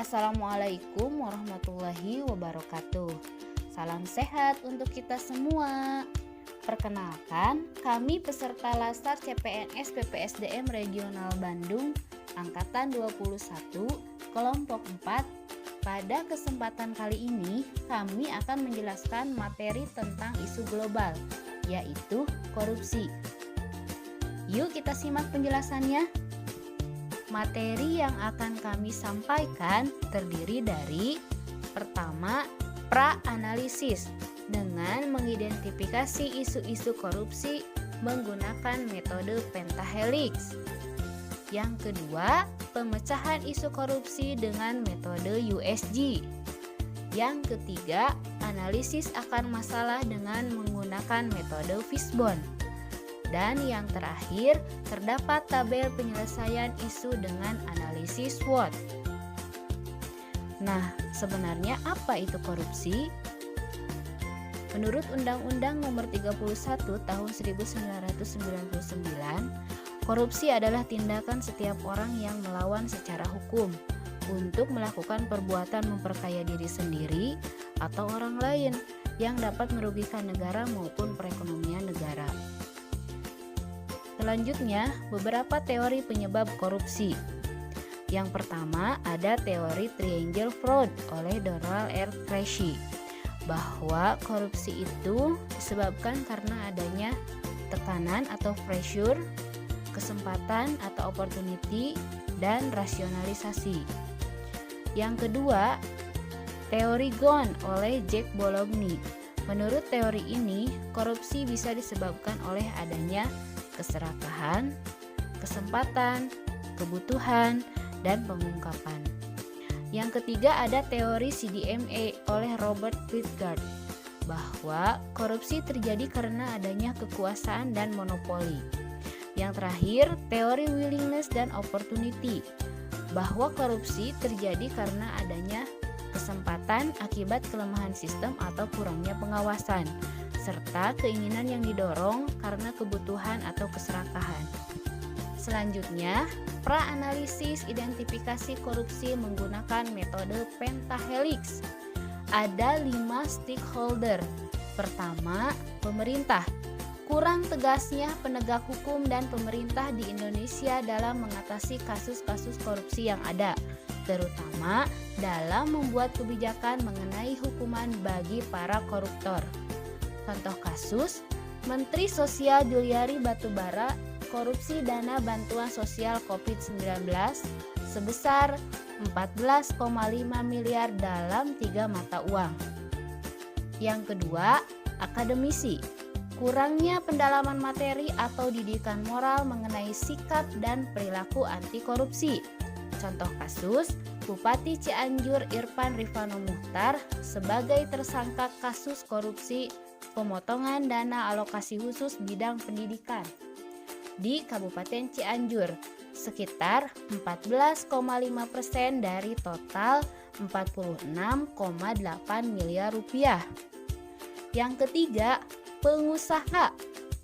Assalamualaikum warahmatullahi wabarakatuh. Salam sehat untuk kita semua. Perkenalkan, kami peserta Lasar CPNS PPSDM Regional Bandung Angkatan 21 Kelompok 4. Pada kesempatan kali ini, kami akan menjelaskan materi tentang isu global, yaitu korupsi. Yuk kita simak penjelasannya. Materi yang akan kami sampaikan terdiri dari pertama, pra-analisis dengan mengidentifikasi isu-isu korupsi menggunakan metode pentahelix. Yang kedua, pemecahan isu korupsi dengan metode USG. Yang ketiga, analisis akan masalah dengan menggunakan metode fishbone. Dan yang terakhir, terdapat tabel penyelesaian isu dengan analisis SWOT. Nah, sebenarnya apa itu korupsi? Menurut Undang-Undang Nomor 31 Tahun 1999, korupsi adalah tindakan setiap orang yang melawan secara hukum untuk melakukan perbuatan memperkaya diri sendiri atau orang lain yang dapat merugikan negara maupun perekonomian negara. Selanjutnya, beberapa teori penyebab korupsi. Yang pertama, ada teori triangle fraud oleh Donald R. Tracy, bahwa korupsi itu disebabkan karena adanya tekanan atau pressure, kesempatan atau opportunity, dan rasionalisasi. Yang kedua, teori Ghosn oleh Jack Bologni. Menurut teori ini, korupsi bisa disebabkan oleh adanya keserakahan, kesempatan, kebutuhan, dan pengungkapan. Yang ketiga ada teori CDMA oleh Robert Klitgaard, bahwa korupsi terjadi karena adanya kekuasaan dan monopoli. Yang terakhir, teori willingness dan opportunity, bahwa korupsi terjadi karena adanya kesempatan akibat kelemahan sistem atau kurangnya pengawasan, serta keinginan yang didorong karena kebutuhan atau keserakahan. Selanjutnya, pra-analisis identifikasi korupsi menggunakan metode pentahelix. Ada 5 stakeholder. Pertama, pemerintah. Kurang tegasnya penegak hukum dan pemerintah di Indonesia dalam mengatasi kasus-kasus korupsi yang ada, terutama dalam membuat kebijakan mengenai hukuman bagi para koruptor. Contoh kasus, Menteri Sosial Juliari Batubara korupsi dana bantuan sosial COVID-19 sebesar 14,5 miliar dalam 3 mata uang. Yang kedua, akademisi. Kurangnya pendalaman materi atau didikan moral mengenai sikap dan perilaku anti korupsi. Contoh kasus, Bupati Cianjur Irfan Rifano Muchtar sebagai tersangka kasus korupsi pemotongan dana alokasi khusus bidang pendidikan di Kabupaten Cianjur sekitar 14,5% dari total 46,8 miliar rupiah. Yang ketiga, pengusaha.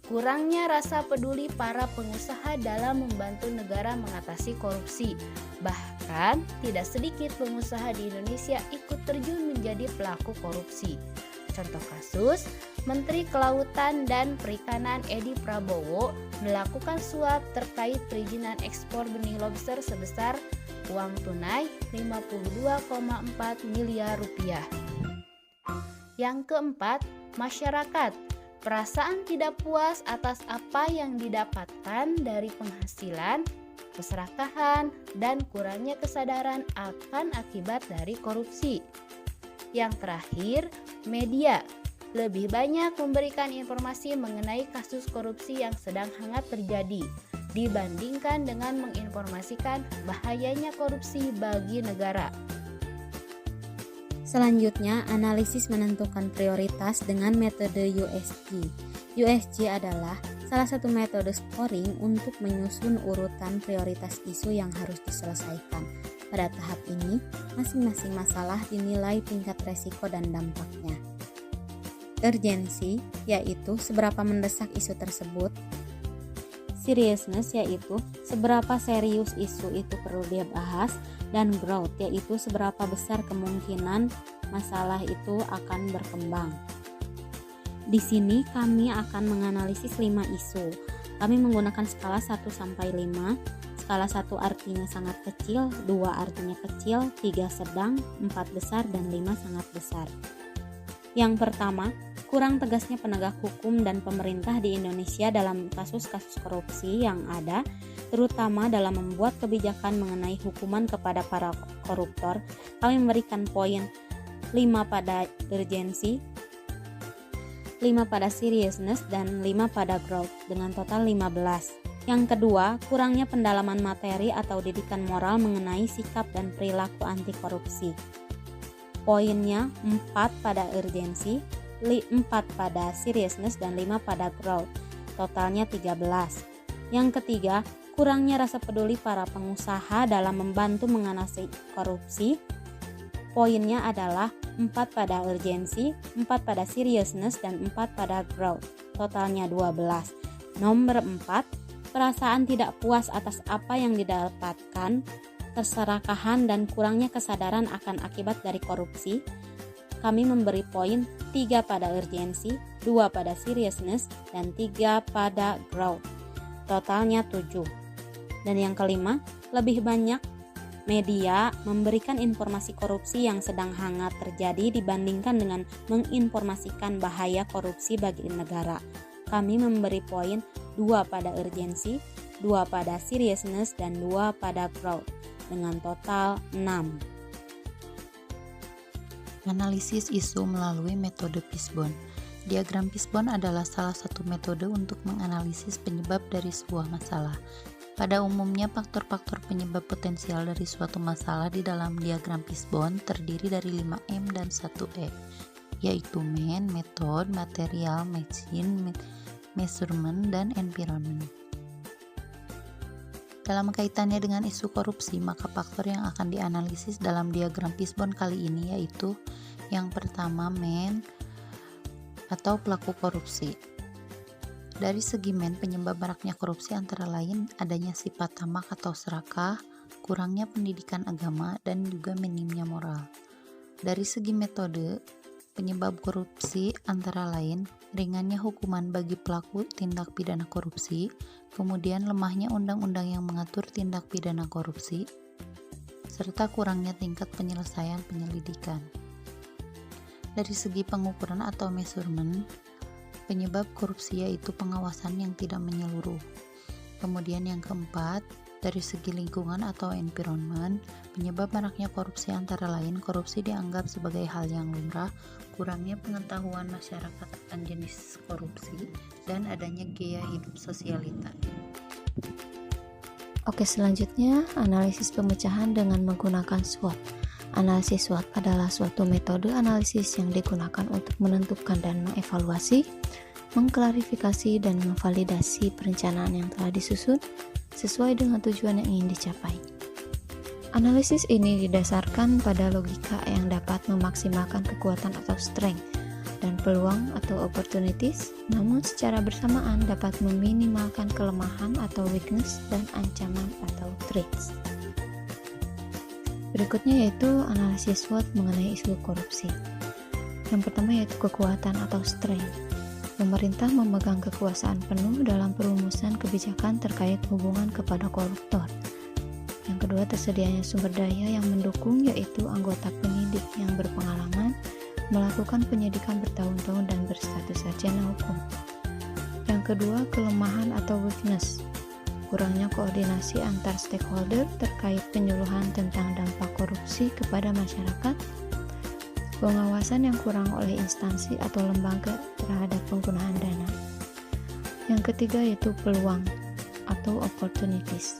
Kurangnya rasa peduli para pengusaha dalam membantu negara mengatasi korupsi. Bahkan tidak sedikit pengusaha di Indonesia ikut terjun menjadi pelaku korupsi. Contoh kasus, Menteri Kelautan dan Perikanan Edi Prabowo melakukan suap terkait perizinan ekspor benih lobster sebesar uang tunai 52,4 miliar rupiah. Yang keempat, masyarakat. Perasaan tidak puas atas apa yang didapatkan dari penghasilan, keserakahan, dan kurangnya kesadaran akan akibat dari korupsi. Yang terakhir, media. Lebih banyak memberikan informasi mengenai kasus korupsi yang sedang hangat terjadi dibandingkan dengan menginformasikan bahayanya korupsi bagi negara. Selanjutnya, analisis menentukan prioritas dengan metode USG. USG adalah salah satu metode scoring untuk menyusun urutan prioritas isu yang harus diselesaikan. Pada tahap ini, masing-masing masalah dinilai tingkat resiko dan dampaknya. Urgensi, yaitu seberapa mendesak isu tersebut. Seriousness yaitu seberapa serius isu itu perlu dibahas, dan growth yaitu seberapa besar kemungkinan masalah itu akan berkembang. Di sini kami akan menganalisis 5 isu. Kami menggunakan skala 1 sampai 5. Skala 1 artinya sangat kecil, 2 artinya kecil, 3 sedang, 4 besar, dan 5 sangat besar. Yang pertama, kurang tegasnya penegak hukum dan pemerintah di Indonesia dalam kasus-kasus korupsi yang ada, terutama dalam membuat kebijakan mengenai hukuman kepada para koruptor. Kami memberikan poin 5 pada urgensi, 5 pada seriousness, dan 5 pada growth, dengan total 15. Yang kedua, kurangnya pendalaman materi atau didikan moral mengenai sikap dan perilaku anti korupsi. Poinnya 4 pada urgensi, 4 pada seriousness, dan 5 pada growth, totalnya 13. Yang ketiga, kurangnya rasa peduli para pengusaha dalam membantu mengatasi korupsi. Poinnya adalah 4 pada urgensi, 4 pada seriousness, dan 4 pada growth, totalnya 12. Nomor 4, perasaan tidak puas atas apa yang didapatkan, keserakahan dan kurangnya kesadaran akan akibat dari korupsi. Kami memberi poin 3 pada urgensi, 2 pada seriousness, dan 3 pada growth, totalnya 7. Dan yang kelima, lebih banyak media memberikan informasi korupsi yang sedang hangat terjadi dibandingkan dengan menginformasikan bahaya korupsi bagi negara. Kami memberi poin 2 pada urgensi, 2 pada seriousness, dan 2 pada growth, dengan total 6. Analisis isu melalui metode Fishbone. Diagram Fishbone adalah salah satu metode untuk menganalisis penyebab dari sebuah masalah. Pada umumnya, faktor-faktor penyebab potensial dari suatu masalah di dalam diagram Fishbone terdiri dari 5M dan 1E, yaitu man, method, material, machine, measurement, dan environment. Dalam kaitannya dengan isu korupsi, maka faktor yang akan dianalisis dalam diagram Fishbone kali ini yaitu yang pertama, man atau pelaku korupsi. Dari segi man, penyebab maraknya korupsi antara lain adanya sifat tamak atau serakah, kurangnya pendidikan agama, dan juga minimnya moral. Dari segi metode, penyebab korupsi antara lain ringannya hukuman bagi pelaku tindak pidana korupsi, kemudian lemahnya undang-undang yang mengatur tindak pidana korupsi, serta kurangnya tingkat penyelesaian penyelidikan. Dari segi pengukuran atau measurement, penyebab korupsi yaitu pengawasan yang tidak menyeluruh. Kemudian yang keempat, dari segi lingkungan atau environment, penyebab maraknya korupsi antara lain korupsi dianggap sebagai hal yang lumrah, kurangnya pengetahuan masyarakat akan jenis korupsi, dan adanya gaya hidup sosialita. Oke, selanjutnya analisis pemecahan dengan menggunakan SWOT. Analisis SWOT adalah suatu metode analisis yang digunakan untuk menentukan dan mengevaluasi, mengklarifikasi, dan memvalidasi perencanaan yang telah disusun sesuai dengan tujuan yang ingin dicapai. Analisis ini didasarkan pada logika yang dapat memaksimalkan kekuatan atau strength dan peluang atau opportunities, namun secara bersamaan dapat meminimalkan kelemahan atau weakness dan ancaman atau threats. Berikutnya yaitu analisis SWOT mengenai isu korupsi. Yang pertama yaitu kekuatan atau strength. Pemerintah memegang kekuasaan penuh dalam perumusan kebijakan terkait hubungan kepada koruptor. Yang kedua, tersedianya sumber daya yang mendukung, yaitu anggota penyidik yang berpengalaman melakukan penyidikan bertahun-tahun dan berstatus sarjana hukum. Yang kedua, kelemahan atau weakness. Kurangnya koordinasi antar stakeholder terkait penyuluhan tentang dampak korupsi kepada masyarakat, pengawasan yang kurang oleh instansi atau lembaga terhadap penggunaan dana. Yang ketiga yaitu peluang atau opportunities.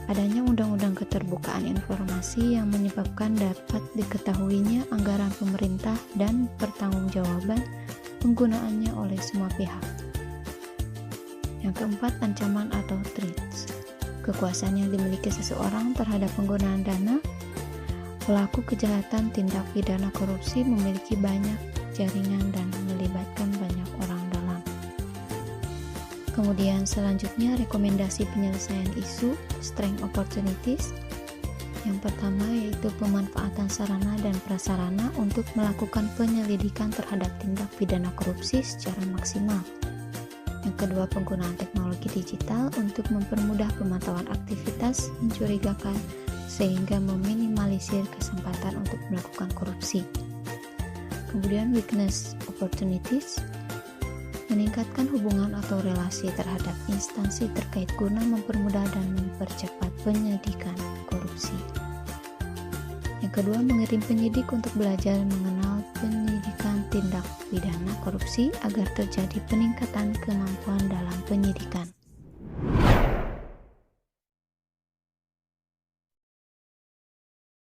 Adanya undang-undang keterbukaan informasi yang menyebabkan dapat diketahuinya anggaran pemerintah dan pertanggungjawaban penggunaannya oleh semua pihak. Yang keempat, ancaman atau threats. Kekuasaan yang dimiliki seseorang terhadap penggunaan dana. Pelaku kejahatan tindak pidana korupsi memiliki banyak jaringan dan melibatkan banyak orang dalam. Kemudian selanjutnya rekomendasi penyelesaian isu, strength opportunities. Yang pertama yaitu pemanfaatan sarana dan prasarana untuk melakukan penyelidikan terhadap tindak pidana korupsi secara maksimal. Yang kedua, penggunaan teknologi digital untuk mempermudah pemantauan aktivitas mencurigakan sehingga meminimalisir kesempatan untuk melakukan korupsi. Kemudian weakness opportunities, meningkatkan hubungan atau relasi terhadap instansi terkait guna mempermudah dan mempercepat penyidikan korupsi. Yang kedua, mengirim penyidik untuk belajar mengenal penyidikan tindak pidana korupsi agar terjadi peningkatan kemampuan dalam penyidikan.